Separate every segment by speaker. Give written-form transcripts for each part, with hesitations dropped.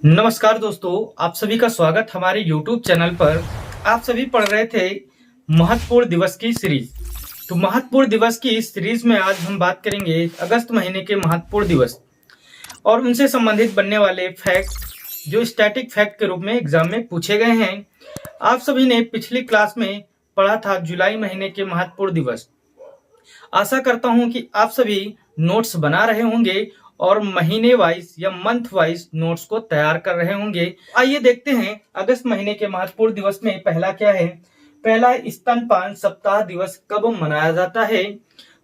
Speaker 1: नमस्कार दोस्तों, आप सभी का स्वागत हमारे YouTube चैनल पर। आप सभी पढ़ रहे थे महत्वपूर्ण दिवस की सीरीज। तो महत्वपूर्ण दिवस की इस सीरीज में आज हम बात करेंगे अगस्त महीने के महत्वपूर्ण दिवस और उनसे संबंधित बनने वाले फैक्ट जो स्टैटिक फैक्ट के रूप में एग्जाम में पूछे गए हैं। आप सभी ने पिछली क्लास में पढ़ा था जुलाई महीने के महत्वपूर्ण दिवस। आशा करता हूं कि आप सभी नोट्स बना रहे होंगे और महीने वाइज या मंथ वाइज नोट्स को तैयार कर रहे होंगे। आइए देखते हैं अगस्त महीने के महत्वपूर्ण दिवस में पहला क्या है। पहला है स्तनपान सप्ताह दिवस कब मनाया जाता है।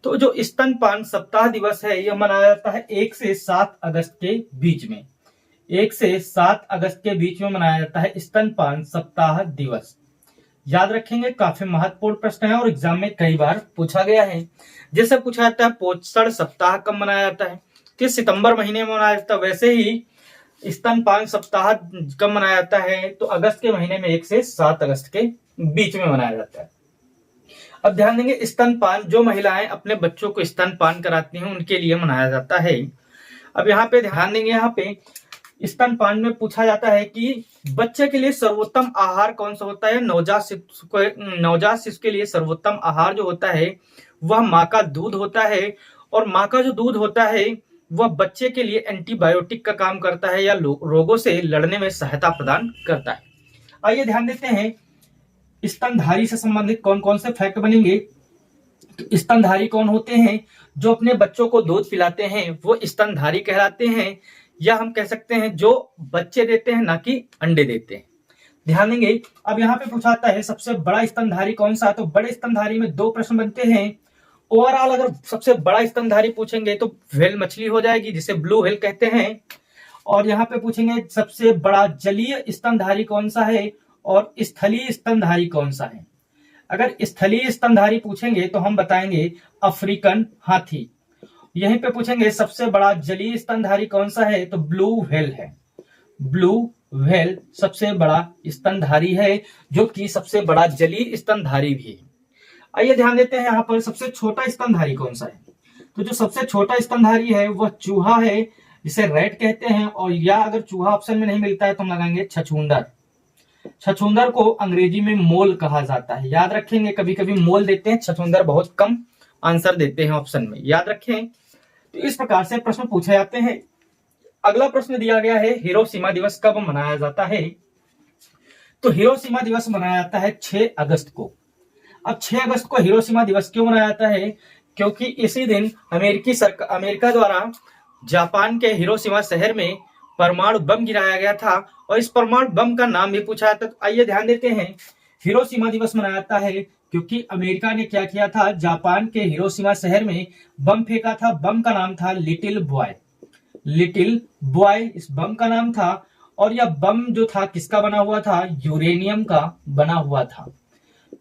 Speaker 1: तो जो स्तनपान सप्ताह दिवस है यह मनाया जाता है 1 से 7 अगस्त के बीच में। 1 से 7 अगस्त के बीच में मनाया जाता है स्तनपान सप्ताह दिवस। याद रखेंगे, काफी महत्वपूर्ण प्रश्न है और एग्जाम में कई बार पूछा गया है। जैसे पूछा जाता है पोषण सप्ताह कब मनाया जाता है, किस सितंबर महीने में मनाया जाता है। वैसे ही स्तनपान सप्ताह कब मनाया जाता है, तो अगस्त के महीने में 1 से 7 अगस्त के बीच में मनाया जाता है। अब ध्यान देंगे, स्तनपान जो महिलाएं अपने बच्चों को स्तनपान कराती हैं उनके लिए मनाया जाता है। अब यहाँ पे ध्यान देंगे, यहाँ पे स्तनपान में पूछा जाता है कि बच्चे के लिए सर्वोत्तम आहार कौन सा होता है। नवजात शिशु के लिए सर्वोत्तम आहार जो होता है वह माँ का दूध होता है। और माँ का जो दूध होता है वह बच्चे के लिए एंटीबायोटिक का काम करता है या रोगों से लड़ने में सहायता प्रदान करता है। आइए ध्यान देते हैं स्तनधारी से संबंधित कौन कौन से फैक्ट बनेंगे। तो स्तनधारी कौन होते हैं, जो अपने बच्चों को दूध पिलाते हैं वो स्तनधारी कहलाते हैं, या हम कह सकते हैं जो बच्चे देते हैं ना कि अंडे देते हैं। ध्यान देंगे, अब यहाँ पे पूछा जाता है सबसे बड़ा स्तनधारी कौन सा है। तो बड़े स्तनधारी में दो प्रश्न बनते हैं। ओवरऑल अगर सबसे बड़ा स्तनधारी पूछेंगे तो व्हेल मछली हो जाएगी जिसे ब्लू व्हेल कहते हैं। और यहाँ पे पूछेंगे सबसे बड़ा जलीय स्तनधारी कौन सा है और स्थलीय स्तनधारी कौन सा है। अगर स्थलीय स्तनधारी पूछेंगे तो हम बताएंगे अफ्रीकन हाथी। यहीं पे पूछेंगे सबसे बड़ा जलीय स्तनधारी कौन सा है, तो ब्लू व्हेल है। ब्लू व्हेल सबसे बड़ा स्तनधारी है, जो कि सबसे बड़ा जलीय स्तनधारी भी है। आइए ध्यान देते हैं यहाँ पर सबसे छोटा स्तनधारी कौन सा है। तो जो सबसे छोटा स्तनधारी है वह चूहा है, जिसे रैट कहते हैं। और या अगर चूहा ऑप्शन में नहीं मिलता है तो हम लगाएंगे छछूंदर। छछूंदर को अंग्रेजी में मोल कहा जाता है। याद रखेंगे, कभी कभी मोल देते हैं, छछूंदर बहुत कम आंसर देते हैं ऑप्शन में, याद रखें। तो इस प्रकार से प्रश्न पूछे जाते हैं। अगला प्रश्न दिया गया है हिरोशिमा दिवस कब मनाया जाता है। तो हिरोशिमा दिवस मनाया जाता है 6 अगस्त को। अब 6 अगस्त को हिरोशिमा दिवस क्यों मनाया जाता है, क्योंकि इसी दिन अमेरिका द्वारा जापान के हिरोशिमा शहर में परमाणु बम गिराया गया था और इस परमाणु बम का नाम भी पूछा जाता है। तो आइए ध्यान देते हैं, हिरोशिमा दिवस मनाया जाता है क्योंकि अमेरिका ने क्या किया था, जापान के हिरोशिमा शहर में बम फेंका था। बम का नाम था लिटिल बॉय। लिटिल बॉय इस बम का नाम था। और यह बम जो था किसका बना हुआ था, यूरेनियम का बना हुआ था।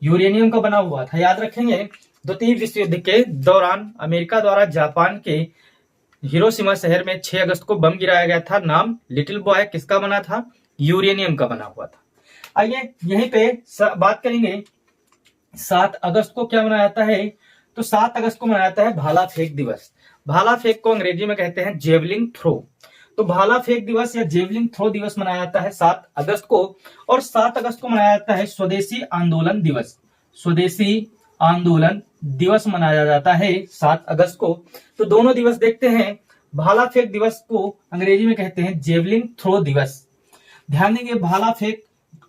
Speaker 1: यूरेनियम का बना हुआ था, याद रखेंगे। द्वितीय विश्व युद्ध के दौरान अमेरिका द्वारा जापान के हिरोशिमा शहर में 6 अगस्त को बम गिराया गया था। नाम लिटिल बॉय किसका बना था, यूरेनियम का बना हुआ था। आइए यहीं पे बात करेंगे 7 अगस्त को क्या मनाया जाता है। तो 7 अगस्त को मनाया जाता है भाला फेंक दिवस। भाला फेंक को अंग्रेजी में कहते हैं जेवलिंग थ्रो। तो भाला फेंक दिवस या जेवलिंग थ्रो दिवस मनाया जाता है 7 अगस्त को। और 7 अगस्त को मनाया जाता है स्वदेशी आंदोलन दिवस। स्वदेशी आंदोलन दिवस मनाया जाता है 7 अगस्त को। तो दोनों दिवस देखते हैं। भाला फेंक दिवस को अंग्रेजी में कहते हैं जेवलिंग थ्रो दिवस। ध्यान देंगे, भाला फेंक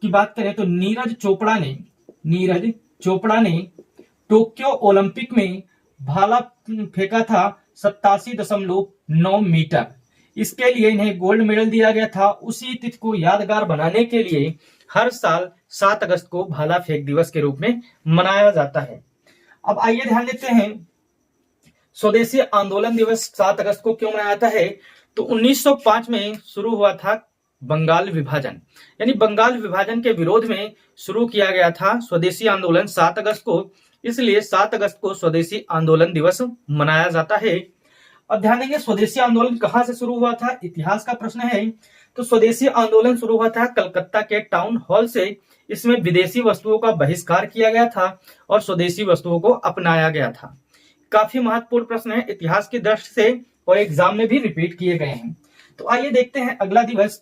Speaker 1: की बात करें तो नीरज चोपड़ा ने टोक्यो ओलंपिक में भाला फेंका था 87.9 मीटर। इसके लिए इन्हें गोल्ड मेडल दिया गया था। उसी तिथि को यादगार बनाने के लिए हर साल 7 अगस्त को भाला फेंक दिवस के रूप में मनाया जाता है। अब आइए ध्यान देते हैं स्वदेशी आंदोलन दिवस 7 अगस्त को क्यों मनाया जाता है। तो 1905 में शुरू हुआ था बंगाल विभाजन, यानी बंगाल विभाजन के विरोध में शुरू किया गया था स्वदेशी आंदोलन 7 अगस्त को। इसलिए 7 अगस्त को स्वदेशी आंदोलन दिवस मनाया जाता है। अब ध्यान देंगे स्वदेशी आंदोलन कहां से शुरू हुआ था, इतिहास का प्रश्न है। तो स्वदेशी आंदोलन शुरू हुआ था कलकत्ता के टाउन हॉल से। इसमें विदेशी वस्तुओं का बहिष्कार किया गया था और स्वदेशी वस्तुओं को अपनाया गया था। काफी महत्वपूर्ण प्रश्न है इतिहास की दृष्टि से और एग्जाम में भी रिपीट किए गए हैं। तो आइए देखते हैं अगला दिवस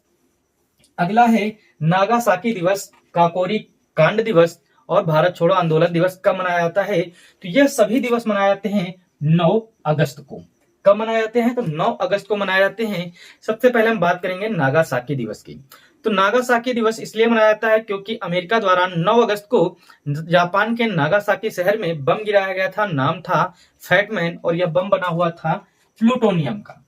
Speaker 1: अगला है नागासाकी दिवस, काकोरी कांड दिवस और भारत छोड़ो आंदोलन दिवस कब मनाया जाता है? तो यह सभी दिवस मनाए जाते हैं 9 अगस्त को। कब मनाए जाते हैं? तो 9 अगस्त को मनाए जाते हैं। सबसे पहले हम बात करेंगे नागासाकी दिवस की। तो नागासाकी दिवस इसलिए मनाया जाता है क्योंकि अमेरिका द्वारा 9 अगस्त को जापान के नागासाकी शहर में बम गिराया गया था। नाम था फैटमैन और यह बम बना हुआ था प्लूटोनियम का।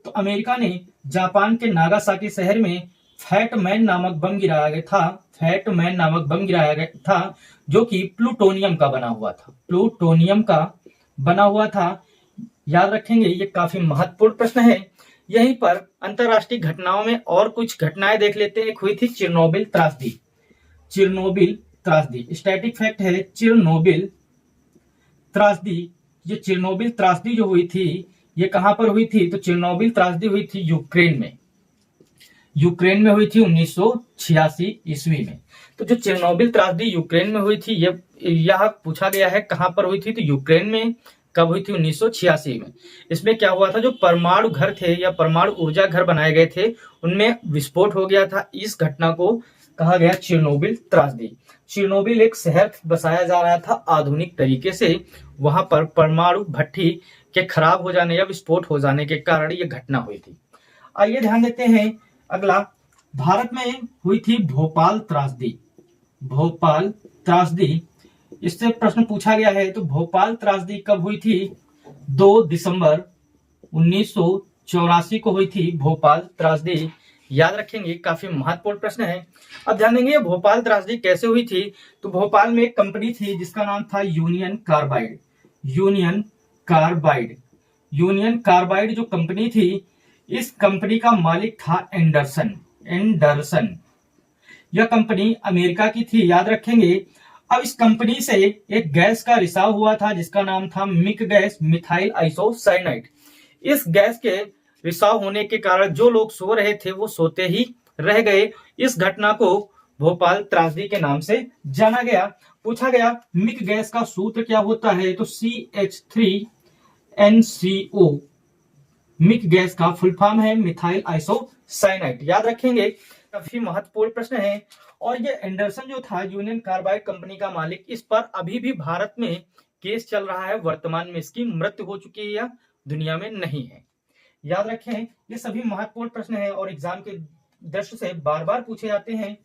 Speaker 1: तो अमेरिका ने जापान के नागासाकी शहर में फैटमैन नामक बम गिराया गया था। फैटमैन नामक बम गिराया गया था जो कि प्लूटोनियम का बना हुआ था। प्लूटोनियम का बना हुआ था। याद रखेंगे, ये काफी महत्वपूर्ण प्रश्न है। यहीं पर अंतरराष्ट्रीय घटनाओं में और कुछ घटनाएं देख लेते हैं। एक हुई थी चिरनोबिल त्रासदी। चिरनोबिल त्रासदी स्टैटिक फैक्ट है। चिरनोबिल त्रासदी, ये चिरनोबिल त्रासदी जो हुई थी ये कहां पर हुई थी? तो चिरनोबिल त्रासदी हुई थी यूक्रेन में। यूक्रेन में हुई थी 1986 ईस्वी में। तो जो चिरनोबिल त्रासदी यूक्रेन में हुई थी यह पूछा गया है कहां पर हुई थी? तो यूक्रेन में। कब हुई थी? 1986 में। इसमें क्या हुआ था, जो परमाणु घर थे या परमाणु ऊर्जा घर बनाए गए थे उनमें विस्फोट हो गया था। इस घटना को कहा गया चिरनोबिल त्रासदी। चिरनोबिल एक शहर बसाया जा रहा था आधुनिक तरीके से। वहां पर परमाणु भट्टी के खराब हो जाने या विस्फोट हो जाने के कारण यह घटना हुई थी। आइए ध्यान देते हैं अगला, भारत में हुई थी भोपाल त्रासदी। भोपाल त्रासदी, इससे प्रश्न पूछा गया है। तो भोपाल त्रासदी कब हुई थी? 2 दिसंबर 1984 को हुई थी भोपाल त्रासदी। याद रखेंगे, काफी महत्वपूर्ण प्रश्न है। अब ध्यान देंगे भोपाल त्रासदी कैसे हुई थी। तो भोपाल में एक कंपनी थी जिसका नाम था union carbide. Union carbide, union carbide जो कंपनी थी, इस कंपनी का मालिक था एंडरसन। एंडरसन, यह कंपनी अमेरिका की थी। याद रखेंगे। अब इस कंपनी से एक गैस का रिसाव हुआ था जिसका नाम था मिक गैस, मिथाइल आइसोसाइनाइड। इस गैस के रिसाव होने के कारण जो लोग सो रहे थे वो सोते ही रह गए। इस घटना को भोपाल त्रासदी के नाम से जाना गया। पूछा गया मिक गैस का सूत्र क्या होता है? तो CH3NCO। मिक गैस का फुल फॉर्म है मिथाइल आइसोसाइनाइड। याद रखेंगे, काफी महत्वपूर्ण प्रश्न है। और ये एंडरसन जो था यूनियन कार्बाइड कंपनी का मालिक, इस पर अभी भी भारत में केस चल रहा है। वर्तमान में इसकी मृत्यु हो चुकी है या दुनिया में नहीं है। याद रखें, ये सभी महत्वपूर्ण प्रश्न है और एग्जाम के दृष्टि से बार बार पूछे जाते हैं।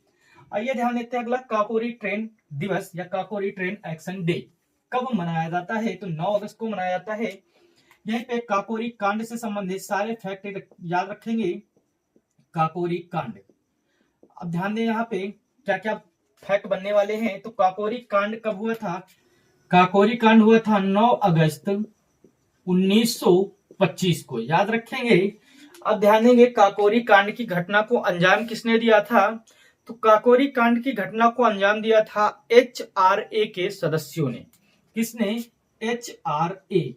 Speaker 1: आइए ध्यान देते हैं अगला, काकोरी ट्रेन दिवस या काकोरी ट्रेन एक्शन डे कब मनाया जाता है? तो 9 अगस्त को मनाया जाता है। यहीं पे काकोरी कांड से संबंधित सारे फैक्ट याद रखेंगे। काकोरी कांड, अब ध्यान दें यहाँ पे क्या क्या फैक्ट बनने वाले हैं। तो काकोरी कांड कब हुआ था? काकोरी कांड हुआ था 9 अगस्त 1925 को। याद रखेंगे। अब ध्यान देंगे काकोरी कांड की घटना को अंजाम किसने दिया था? तो काकोरी कांड की घटना को अंजाम दिया था HRA के सदस्यों ने। किसने? HRA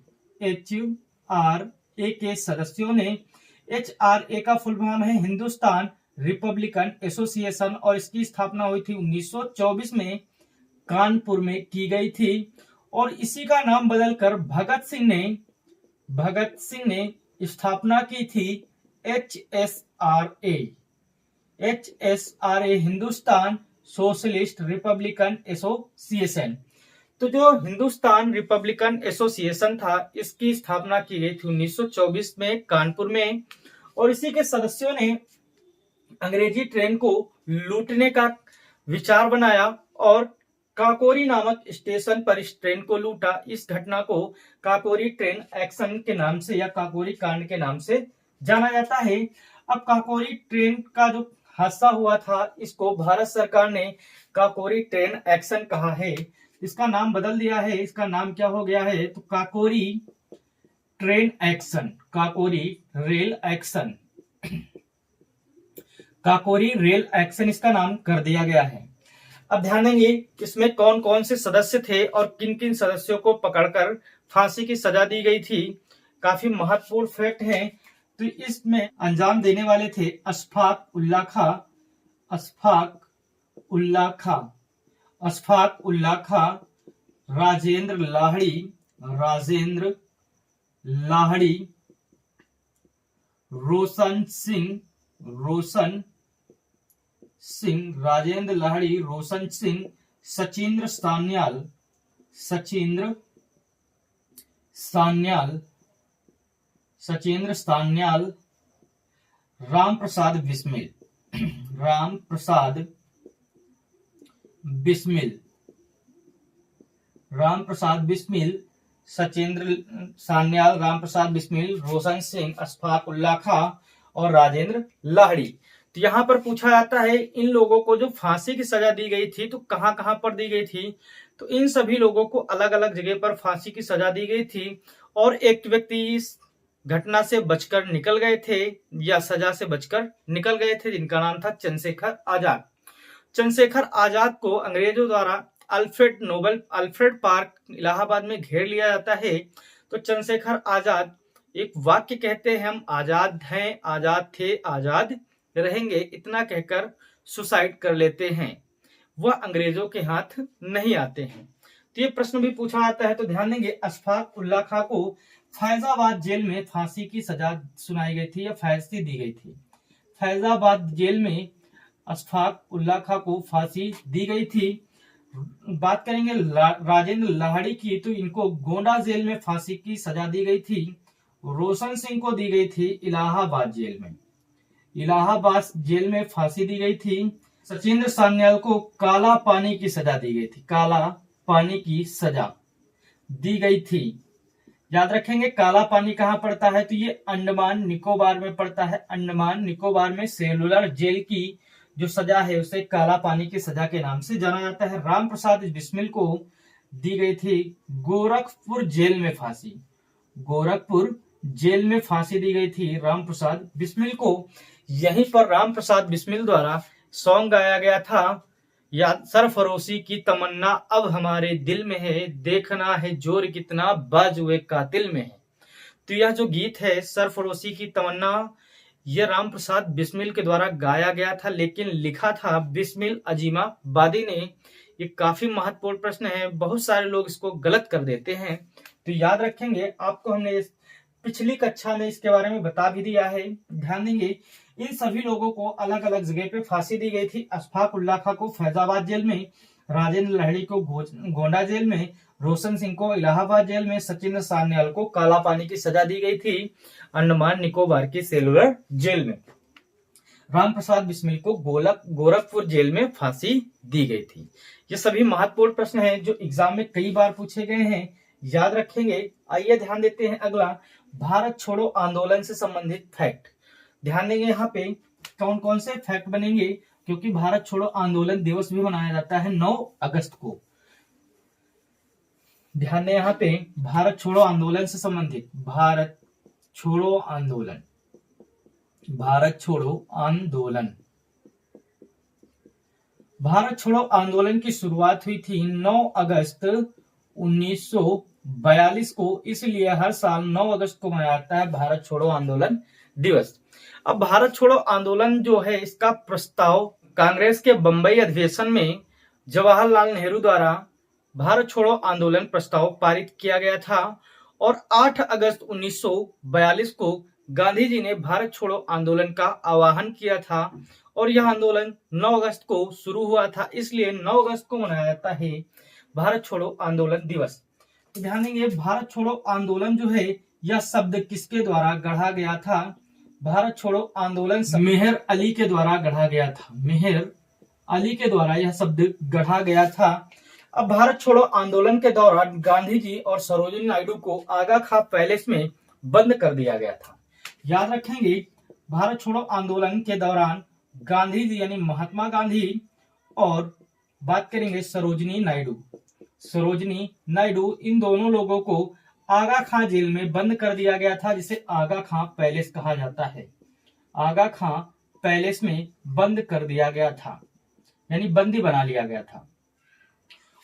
Speaker 1: के सदस्यों ने। HRA का फुल फॉर्म है हिंदुस्तान रिपब्लिकन एसोसिएशन और इसकी स्थापना हुई थी 1924 में कानपुर में की गई थी। और इसी का नाम बदलकर भगत सिंह ने स्थापना की थी HSRA, Hindustan socialist Republican association. तो जो हिंदुस्तान रिपब्लिकन एसोसिएशन था इसकी स्थापना की गई थी 1924 में कानपुर में। और इसी के सदस्यों ने अंग्रेजी ट्रेन को लूटने का विचार बनाया और काकोरी नामक स्टेशन पर इस ट्रेन को लूटा। इस घटना को काकोरी ट्रेन एक्शन के नाम से या काकोरी कांड के नाम से जाना जाता है। अब काकोरी ट्रेन का जो हादसा हुआ था इसको भारत सरकार ने काकोरी ट्रेन एक्शन कहा है। इसका नाम बदल दिया है। इसका नाम क्या हो गया है? तो Kakori train action, Kakori rail action, Kakori rail action इसका नाम कर दिया गया है। अब ध्यान देंगे इसमें कौन कौन से सदस्य थे और किन किन सदस्यों को पकड़कर फांसी की सजा दी गई थी। काफी महत्वपूर्ण फैक्ट है। तो इसमें अंजाम देने वाले थे अशफाक उल्ला खां, राजेंद्र लाहड़ी, रोशन सिंह, राजेंद्र लाहिड़ी, रोशन सिंह, सचिंद्र सान्याल, सचिंद्र सान्याल, राम प्रसाद बिस्मिल, सचिंद्र सान्याल, राम प्रसाद बिस्मिल, रोशन सिंह, अशफाक उल्लाह खां और राजेंद्र लाहिड़ी। तो यहाँ पर पूछा जाता है इन लोगों को जो फांसी की सजा दी गई थी तो कहाँ कहाँ पर दी गई थी। तो इन सभी लोगों को अलग अलग जगह पर फांसी की सजा दी गई थी और एक व्यक्ति इस घटना से बचकर निकल गए थे या सजा से बचकर निकल गए थे, जिनका नाम था चंद्रशेखर आजाद। चंद्रशेखर आजाद को अंग्रेजों द्वारा अल्फ्रेड पार्क इलाहाबाद में घेर लिया जाता है। तो चंद्रशेखर आजाद एक वाक्य कहते हैं, हम आजाद हैं, आजाद थे, आजाद रहेंगे, इतना कहकर सुसाइड कर लेते हैं। वह अंग्रेजों के हाथ नहीं आते हैं। तो ये प्रश्न भी पूछा जाता है। तो ध्यान देंगे, अशफाक उल्लाह खां को फैजाबाद जेल में फांसी की सजा सुनाई गई थी या फांसी दी गई थी। फैजाबाद जेल में अशफाक उल्लाह खां को फांसी दी गई थी। बात करेंगे राजेंद्र लाहिड़ी की, तो इनको गोंडा जेल में फांसी की सजा दी गई थी। रोशन सिंह को दी गई थी इलाहाबाद जेल में फांसी दी गई थी। सचिंद्र सान्याल को काला पानी की सजा दी गई थी, काला पानी की सजा दी गई थी। याद रखेंगे काला पानी कहाँ पड़ता है, तो ये अंडमान निकोबार में पड़ता है। अंडमान निकोबार में सेलुलर जेल की जो सजा है उसे काला पानी की सजा के नाम से जाना जाता है। राम प्रसाद बिस्मिल को दी गई थी गोरखपुर जेल में फांसी, गोरखपुर जेल में फांसी दी गई थी राम प्रसाद बिस्मिल को। यहीं पर राम प्रसाद बिस्मिल द्वारा सॉन्ग गाया गया था, या सरफरोशी की तमन्ना अब हमारे दिल में है, देखना है जोर कितना बाजुए कातिल में है। तो यह जो गीत है सरफरोशी की तमन्ना, यह राम प्रसाद बिस्मिल के द्वारा गाया गया था, लेकिन लिखा था बिस्मिल अजीमाबादी ने। ये काफी महत्वपूर्ण प्रश्न है, बहुत सारे लोग इसको गलत कर देते हैं। तो याद रखेंगे, आपको हमने पिछली कक्षा में इसके बारे में बता भी दिया है। ध्यान देंगे, इन सभी लोगों को अलग अलग जगह पे फांसी दी गई थी। अशफाक उल्लाह खां को फैजाबाद जेल में, राजेंद्र लाहिड़ी को गोंडा जेल में, रोशन सिंह को इलाहाबाद जेल में, सचिंद्र सान्याल को काला पानी की सजा दी गई थी अंडमान निकोबार की सेलुलर जेल में। राम प्रसाद बिस्मिल को गोरखपुर जेल में फांसी दी गई थी। ये सभी महत्वपूर्ण प्रश्न हैं जो एग्जाम में कई बार पूछे गए हैं, याद रखेंगे। आइए ध्यान देते हैं अगला, भारत छोड़ो आंदोलन से संबंधित फैक्ट। ध्यान देंगे यहाँ पे कौन कौन से फैक्ट बनेंगे, क्योंकि भारत छोड़ो आंदोलन दिवस भी मनाया जाता है 9 अगस्त को। ध्यान दें यहाँ पे भारत छोड़ो आंदोलन से संबंधित, भारत छोड़ो आंदोलन, भारत छोड़ो आंदोलन, भारत छोड़ो आंदोलन की शुरुआत हुई थी 9 अगस्त 1942 को, इसलिए हर साल 9 अगस्त को मनाया जाता है भारत छोड़ो आंदोलन दिवस। अब भारत छोड़ो आंदोलन जो है, इसका प्रस्ताव कांग्रेस के बंबई अधिवेशन में जवाहरलाल नेहरू द्वारा भारत छोड़ो आंदोलन प्रस्ताव पारित किया गया था और 8 अगस्त 1942 को गांधी जी ने भारत छोड़ो आंदोलन का आह्वान किया था और यह आंदोलन 9 अगस्त को शुरू हुआ था, इसलिए 9 अगस्त को मनाया जाता है भारत छोड़ो आंदोलन दिवस। तो ध्यान देंगे, भारत छोड़ो आंदोलन जो है यह शब्द किसके द्वारा गढ़ा गया था? भारत छोड़ो आंदोलन मेहर अली के द्वारा गढ़ा गया था, मेहर अली के द्वारा यह शब्द गढ़ा गया था। अब भारत छोड़ो आंदोलन के दौरान गांधी जी और सरोजिनी नायडू को आगा खां पैलेस में बंद कर दिया गया था। याद रखेंगे, भारत छोड़ो आंदोलन के दौरान गांधी जी यानी महात्मा गांधी और बात करेंगे सरोजिनी नायडू, इन दोनों लोगों को आगा खां जेल में बंद कर दिया गया था, जिसे आगा खां पैलेस कहा जाता है। आगा खां पैलेस में बंद कर दिया गया था, यानी बंदी बना लिया गया था।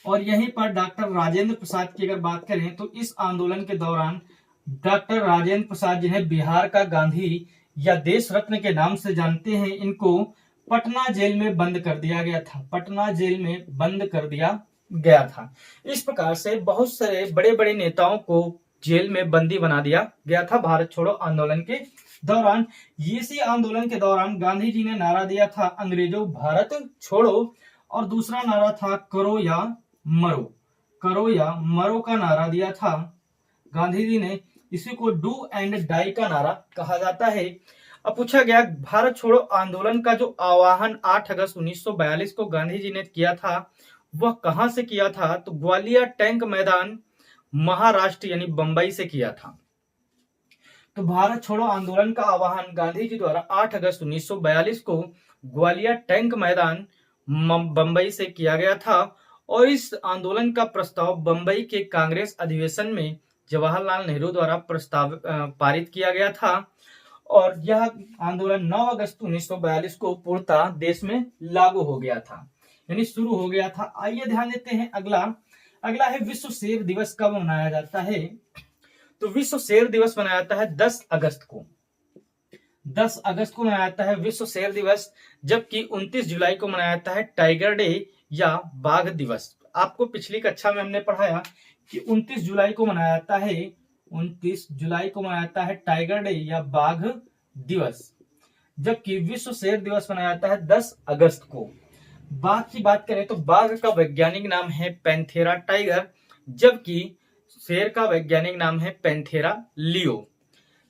Speaker 1: और यहीं पर डॉक्टर राजेंद्र प्रसाद की अगर बात करें तो इस आंदोलन के दौरान डॉक्टर राजेंद्र प्रसाद, जिन्हें बिहार का गांधी या देश रत्न के नाम से जानते हैं, इनको पटना जेल में बंद कर दिया गया था, पटना जेल में बंद कर दिया गया था। इस प्रकार से बहुत सारे बड़े बड़े नेताओं को जेल में बंदी बना दिया गया था भारत छोड़ो आंदोलन के दौरान इसी आंदोलन के दौरान गांधी जी ने नारा दिया था अंग्रेजों भारत छोड़ो, और दूसरा नारा था करो या मरो। करो या मरो का नारा दिया था गांधी जी ने। इसी को डू एंड डाई का नारा कहा जाता है। अब पूछा गया भारत छोड़ो आंदोलन का जो आह्वान 8 अगस्त 1942 को गांधी जी ने किया था वह कहां से किया था, तो ग्वालियर टैंक मैदान महाराष्ट्र यानी बंबई से किया था। तो भारत छोड़ो आंदोलन का आह्वान गांधी जी द्वारा 8 अगस्त 1942 को ग्वालियर टैंक मैदान बंबई से किया गया था, और इस आंदोलन का प्रस्ताव बंबई के कांग्रेस अधिवेशन में जवाहरलाल नेहरू द्वारा प्रस्ताव पारित किया गया था, और यह आंदोलन 9 अगस्त 1942 को पूर्णतः देश में लागू हो गया था, यानी शुरू हो गया था। आइए ध्यान देते हैं अगला है विश्व शेर दिवस कब मनाया जाता है। तो विश्व शेर दिवस मनाया जाता है 10 अगस्त को। 10 अगस्त को मनाया जाता है विश्व शेर दिवस, जबकि 29 जुलाई को मनाया जाता है टाइगर डे या बाघ दिवस। आपको पिछली कक्षा में हमने पढ़ाया कि 29 जुलाई को मनाया जाता है 29 जुलाई को मनाया जाता है टाइगर डे या बाघ दिवस, जबकि विश्व शेर दिवस मनाया जाता है 10 अगस्त को। बाघ की बात करें तो बाघ का वैज्ञानिक नाम है पैंथेरा टाइगर, जबकि शेर का वैज्ञानिक नाम है पैंथेरा लियो।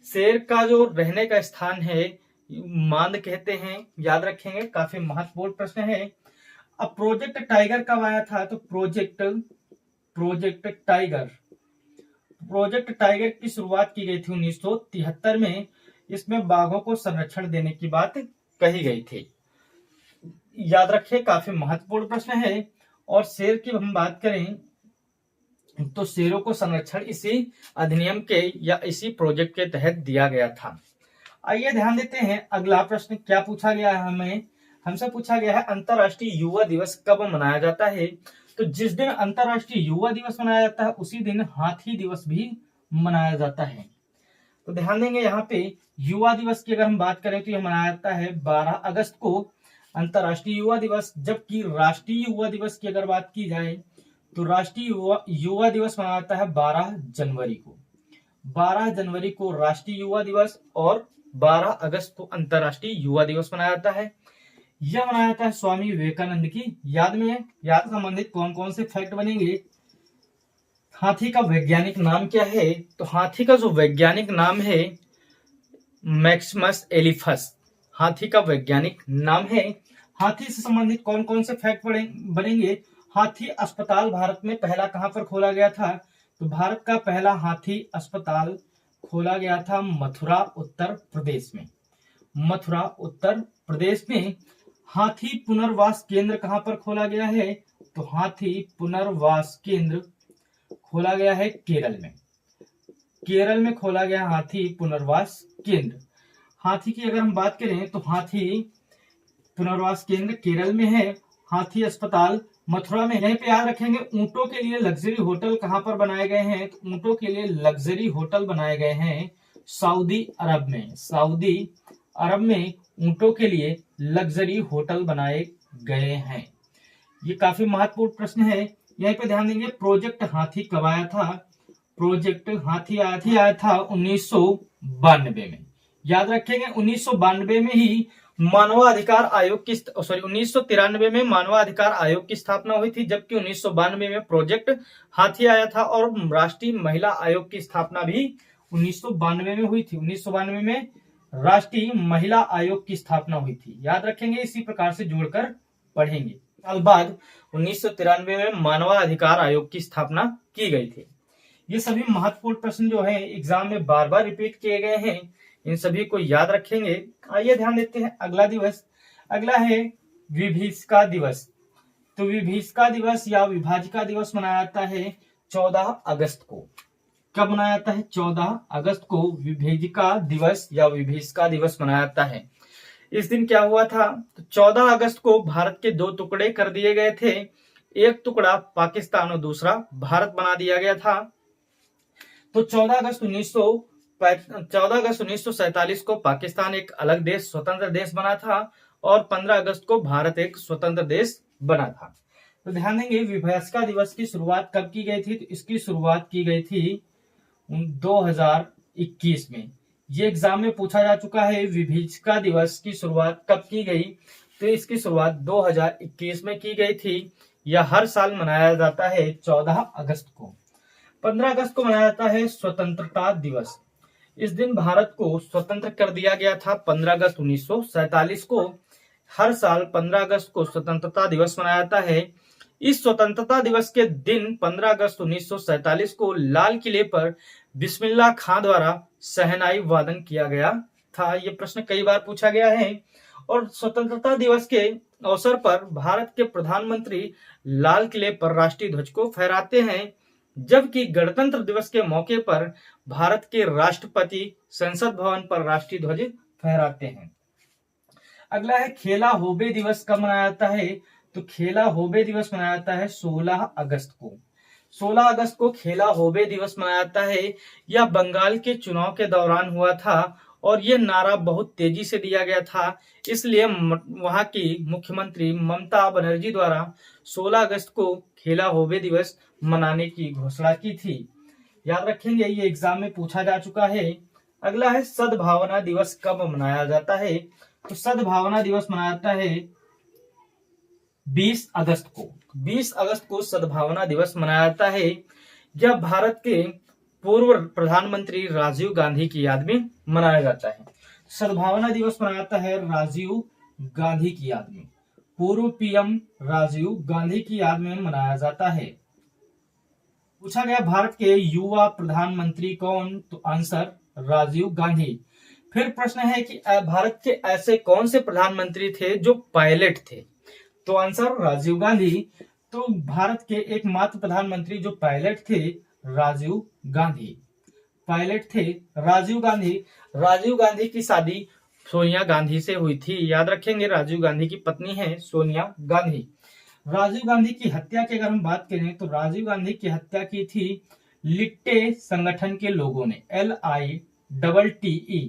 Speaker 1: शेर का जो रहने का स्थान है मांद कहते हैं, याद रखेंगे, काफी महत्वपूर्ण प्रश्न है। अब प्रोजेक्ट टाइगर कब आया था, तो प्रोजेक्ट टाइगर की शुरुआत की गई थी 1973 में। इसमें बाघों को संरक्षण देने की बात कही गई थी, याद रखें, काफी महत्वपूर्ण प्रश्न है। और शेर की हम बात करें तो शेरों को संरक्षण इसी अधिनियम के या इसी प्रोजेक्ट के तहत दिया गया था। आइए ध्यान देते हैं अगला प्रश्न क्या पूछा गया है। हमसे पूछा गया है अंतरराष्ट्रीय युवा दिवस कब मनाया जाता है। तो जिस दिन अंतरराष्ट्रीय युवा दिवस मनाया जाता है उसी दिन हाथी दिवस भी मनाया जाता है। तो ध्यान देंगे यहाँ पे युवा दिवस की अगर हम बात करें तो यह मनाया जाता है 12 अगस्त को अंतरराष्ट्रीय युवा दिवस, जबकि राष्ट्रीय युवा दिवस की अगर बात की जाए तो राष्ट्रीय युवा दिवस मनाया जाता है 12 जनवरी को। 12 जनवरी को राष्ट्रीय युवा दिवस और 12 अगस्त को अंतरराष्ट्रीय युवा दिवस मनाया जाता है। यह मनाया जाता है स्वामी विवेकानंद की याद में। याद संबंधित कौन कौन से फैक्ट बनेंगे। हाथी का वैज्ञानिक नाम क्या है, तो हाथी का जो वैज्ञानिक नाम है मैक्सिमस एलिफस, हाथी का वैज्ञानिक नाम है। हाथी से संबंधित कौन कौन से फैक्ट बनेंगे। हाथी अस्पताल भारत में पहला कहां पर खोला गया था, तो भारत का पहला हाथी अस्पताल खोला गया था मथुरा उत्तर प्रदेश में। मथुरा उत्तर प्रदेश में। हाथी पुनर्वास केंद्र कहां पर खोला गया है, तो हाथी पुनर्वास केंद्र खोला गया है केरल में। केरल में खोला गया हाथी पुनर्वास केंद्र। हाथी की अगर हम बात करें तो हाथी पुनर्वास केंद्र केरल में है। हाथी अस्पताल मथुरा में। यहीं पे याद रखेंगे ऊंटों के लिए लग्जरी होटल कहां पर बनाए गए हैं, तो ऊंटों के लिए लग्जरी होटल बनाए गए हैं सऊदी अरब में। सऊदी अरब में ऊंटों के लिए लग्जरी होटल बनाए गए हैं। ये काफी महत्वपूर्ण प्रश्न है, यहीं पे ध्यान देंगे। प्रोजेक्ट हाथी कब आया था, प्रोजेक्ट हाथी आया था 1992 में। याद रखेंगे 1992 में ही मानवाधिकार आयोग की 1993 में मानवाधिकार आयोग की स्थापना हुई थी, जबकि 1992 में प्रोजेक्ट हाथी आया था, और राष्ट्रीय महिला आयोग की स्थापना भी 1992 में हुई थी। 1992 में राष्ट्रीय महिला आयोग की स्थापना हुई थी, याद रखेंगे, इसी प्रकार से जोड़कर पढ़ेंगे। साल बाद 1993 में मानवाधिकार आयोग की स्थापना की गई थी। ये सभी महत्वपूर्ण प्रश्न जो है एग्जाम में बार बार रिपीट किए गए हैं, इन सभी को याद रखेंगे। आइए ध्यान देते हैं अगला दिवस। अगला है विभीषिका दिवस। तो विभीषिका दिवस या विभाजिका दिवस मनाया जाता है 14 अगस्त को। कब मनाया जाता है, 14 अगस्त को विभीषिका दिवस या विभीषिका दिवस मनाया जाता है। इस दिन क्या हुआ था, तो 14 अगस्त को भारत के दो टुकड़े कर दिए गए थे। एक टुकड़ा पाकिस्तान और दूसरा भारत बना दिया गया था। तो 14 अगस्त 1947 को पाकिस्तान एक अलग देश, स्वतंत्र देश बना था, और 15 अगस्त को भारत एक स्वतंत्र देश बना था। तो ध्यान देंगे विभीषिका दिवस की शुरुआत कब की गई थी, तो इसकी शुरुआत की गई थी 2021 में। ये एग्जाम में पूछा जा चुका है। विभीषिका दिवस की शुरुआत कब की गई? तो इसकी शुरुआत 2021 में की गई थी। यह हर साल मनाया जाता है 14 अगस्त को। 15 अगस्त को मनाया जाता है स्वतंत्रता दिवस। इस दिन भारत को स्वतंत्र कर दिया गया था 15 अगस्त 1947 को। हर साल 15 अगस्त को स्वतंत्रता दिवस मनाया जाता है। इस स्वतंत्रता दिवस के दिन 15 अगस्त 1947 को लाल किले पर बिस्मिल्लाह खां द्वारा शहनाई वादन किया गया था। ये प्रश्न कई बार पूछा गया है। और स्वतंत्रता दिवस के अवसर पर भारत के प्रधानमंत्री लाल किले पर राष्ट्रीय ध्वज को फहराते हैं, जबकि गणतंत्र दिवस के मौके पर भारत के राष्ट्रपति संसद भवन पर राष्ट्रीय ध्वज फहराते हैं। अगला है खेला होबे दिवस कब मनाया जाता है? तो खेला होबे दिवस मनाया जाता है 16 अगस्त को। 16 अगस्त को खेला होबे दिवस मनाया जाता है। यह बंगाल के चुनाव के दौरान हुआ था और यह नारा बहुत तेजी से दिया गया था, इसलिए वहां की मुख्यमंत्री ममता बनर्जी द्वारा 16 अगस्त को खेला होबे दिवस मनाने की घोषणा की थी। याद रखेंगे, ये एग्जाम में पूछा जा चुका है। अगला है सद्भावना दिवस कब मनाया जाता है? तो सद्भावना दिवस मनाया जाता है 20 अगस्त को। 20 अगस्त को सद्भावना दिवस मनाया जाता है। यह भारत के पूर्व प्रधानमंत्री राजीव गांधी की याद में मनाया जाता है। सद्भावना दिवस मनाया जाता है राजीव गांधी की याद में। पूर्व पीएम राजीव गांधी की याद में मनाया जाता है। पूछा गया भारत के युवा प्रधानमंत्री कौन? तो आंसर राजीव गांधी। फिर प्रश्न है कि भारत के ऐसे कौन से प्रधानमंत्री थे जो पायलट थे? तो आंसर राजीव गांधी। तो भारत के एकमात्र प्रधानमंत्री जो पायलट थे राजीव गांधी। पायलट थे राजीव गांधी। राजीव गांधी की शादी सोनिया गांधी से हुई थी। याद रखेंगे, राजीव गांधी की पत्नी है सोनिया गांधी। राजीव गांधी की हत्या की अगर हम बात करें तो राजीव गांधी की हत्या की थी लिट्टे संगठन के लोगों ने। LITTE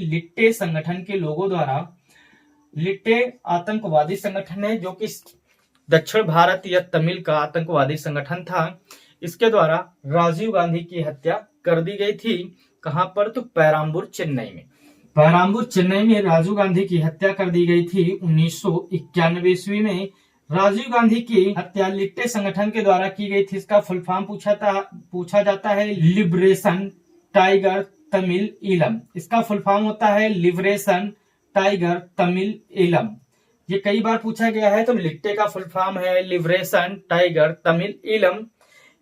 Speaker 1: लिट्टे संगठन के लोगों द्वारा। लिट्टे आतंकवादी संगठन है जो कि दक्षिण भारत या तमिल का आतंकवादी संगठन था। इसके द्वारा राजीव गांधी की हत्या कर दी गई थी। कहां पर? तो पेराम्बूर चेन्नई में। पेराम्बूर चेन्नई में राजीव गांधी की हत्या कर दी गई थी 1991 ईस्वी में। राजीव गांधी की हत्या लिट्टे संगठन के द्वारा की गई थी। इसका फुल फॉर्म पूछा जाता है लिबरेशन टाइगर तमिल ईलम। इसका फुल फॉर्म होता है लिबरेशन टाइगर तमिल ईलम। ये कई बार पूछा गया है। तो लिट्टे का फुल फॉर्म है लिबरेशन टाइगर तमिल ईलम।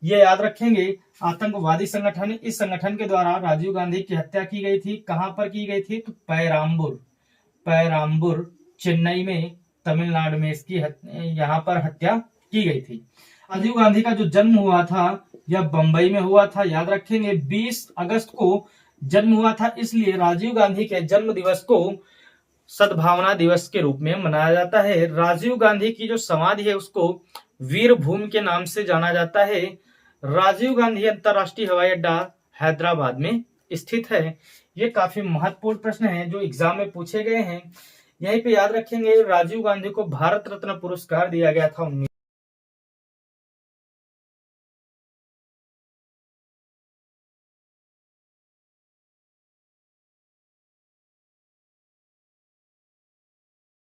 Speaker 1: ये याद रखेंगे, आतंकवादी संगठन। इस संगठन के द्वारा राजीव गांधी की हत्या की गई थी। कहां पर की गई थी? तो पेराम्बूर चेन्नई में, तमिलनाडु में इसकी यहाँ पर हत्या की गई थी। राजीव गांधी का जो जन्म हुआ था यह बंबई में हुआ था। याद रखेंगे, 20 अगस्त को जन्म हुआ था, इसलिए राजीव गांधी के जन्म दिवस को सद्भावना दिवस के रूप में मनाया जाता है। राजीव गांधी की जो समाधि है उसको वीर भूमि के नाम से जाना जाता है। राजीव गांधी अंतरराष्ट्रीय हवाई अड्डा हैदराबाद में स्थित है। ये काफी महत्वपूर्ण प्रश्न है जो एग्जाम में पूछे गए हैं। यहीं पे याद रखेंगे, राजीव गांधी को भारत रत्न पुरस्कार दिया गया था।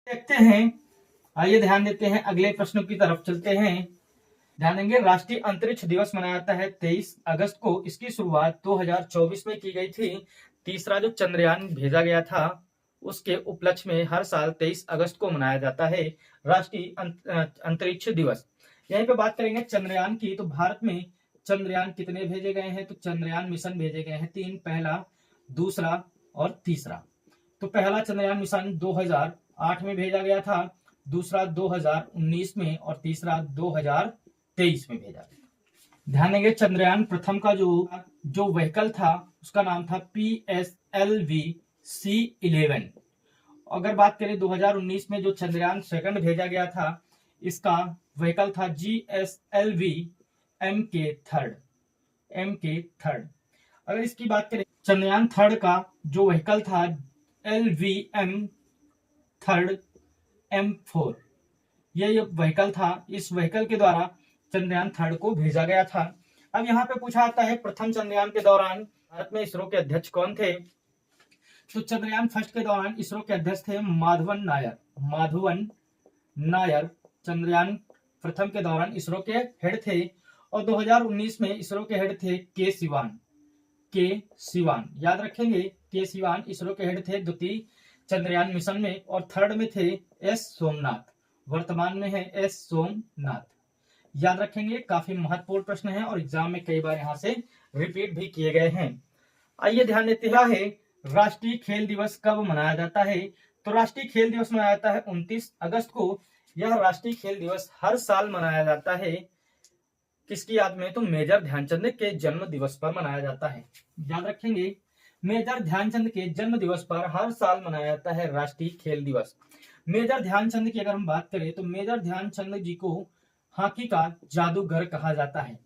Speaker 1: देखते हैं, आइए ध्यान देते हैं, अगले प्रश्नों की तरफ चलते हैं। ध्यान देंगे, राष्ट्रीय अंतरिक्ष दिवस मनाया जाता है 23 अगस्त को। इसकी शुरुआत 2024 में की गई थी। तीसरा जो चंद्रयान भेजा गया था उसके उपलक्ष्य में हर साल 23 अगस्त को मनाया जाता है राष्ट्रीय अंतरिक्ष दिवस। यहीं पे बात करेंगे चंद्रयान की। तो भारत में चंद्रयान कितने भेजे गए हैं? तो चंद्रयान मिशन भेजे गए हैं 3, पहला, दूसरा और तीसरा। तो पहला चंद्रयान मिशन 2008 में भेजा गया था, दूसरा 2019 में और तीसरा 2023 में भेजा गया। ध्यान देंगे, चंद्रयान प्रथम का जो व्हीकल था उसका नाम था PSLV C11। अगर बात करें 2019 में जो चंद्रयान सेकंड भेजा गया था इसका व्हीकल था GSLV MK3। अगर इसकी बात करें चंद्रयान थर्ड का जो व्हीकल था LVM3M4, ये व्हीकल था। इस व्हीकल के द्वारा चंद्रयान थर्ड को भेजा गया था। अब यहाँ पे पूछा जाता है प्रथम चंद्रयान के दौरान भारत में इसरो के अध्यक्ष कौन थे? तो चंद्रयान फर्स्ट के दौरान इसरो के अध्यक्ष थे माधवन नायर चंद्रयान प्रथम के दौरान इसरो के हेड थे। और 2019 में इसरो के हेड थे के सिवान, याद रखेंगे। के सिवान इसरो के हेड थे द्वितीय चंद्रयान मिशन में। और थर्ड में थे एस सोमनाथ, वर्तमान में है एस सोमनाथ, याद रखेंगे। काफी महत्वपूर्ण प्रश्न है और एग्जाम में कई बार यहाँ से रिपीट भी किए गए हैं। आइए ध्यान देते हैं, राष्ट्रीय खेल दिवस कब मनाया जाता है? तो राष्ट्रीय खेल दिवस मनाया जाता है 29 अगस्त को। यह राष्ट्रीय खेल दिवस हर साल मनाया जाता है। किसकी याद में? तो मेजर ध्यानचंद के जन्म दिवस पर मनाया जाता है, याद रखेंगे। मेजर ध्यानचंद के जन्म दिवस पर हर साल मनाया जाता है राष्ट्रीय खेल दिवस। मेजर ध्यानचंद की अगर हम बात करें तो मेजर ध्यानचंद जी को हॉकी का जादूगर कहा जाता है।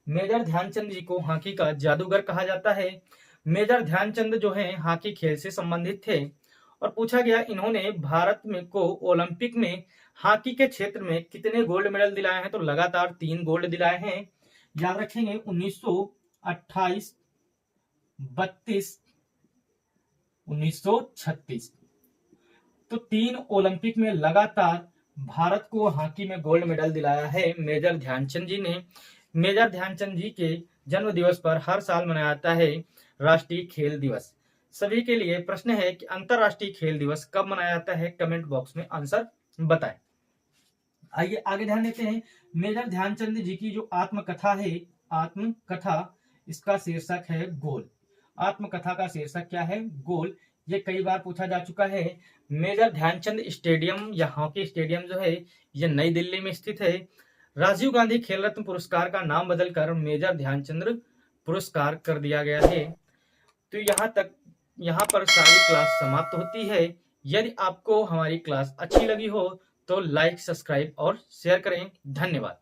Speaker 1: मेजर ध्यानचंद जी को हॉकी का जादूगर कहा जाता है। मेजर ध्यानचंद जो है हॉकी खेल से संबंधित थे। और पूछा गया इन्होंने भारत में को ओलंपिक में हॉकी के क्षेत्र में कितने गोल्ड मेडल दिलाए हैं? तो लगातार 3 गोल्ड दिलाए हैं, याद रखेंगे। 1928, 32, 1936। तो 3 ओलंपिक में लगातार भारत को हॉकी में गोल्ड मेडल दिलाया है मेजर ध्यानचंद जी ने। मेजर ध्यानचंद जी के जन्म दिवस पर हर साल मनाया जाता है राष्ट्रीय खेल दिवस। सभी के लिए प्रश्न है कि अंतरराष्ट्रीय खेल दिवस कब मनाया जाता है? कमेंट बॉक्स में आंसर बताएं। आइए आगे ध्यान देते हैं। मेजर ध्यानचंद जी की जो आत्मकथा है, आत्मकथा, इसका शीर्षक है गोल। आत्मकथा का शीर्षक क्या है? गोल। ये कई बार पूछा जा चुका है। मेजर ध्यानचंद स्टेडियम या हॉकी स्टेडियम जो है ये नई दिल्ली में स्थित है। राजीव गांधी खेल रत्न पुरस्कार का नाम बदलकर मेजर ध्यानचंद पुरस्कार कर दिया गया है। तो यहाँ पर सारी क्लास समाप्त होती है। यदि आपको हमारी क्लास अच्छी लगी हो तो लाइक, सब्सक्राइब और शेयर करें। धन्यवाद।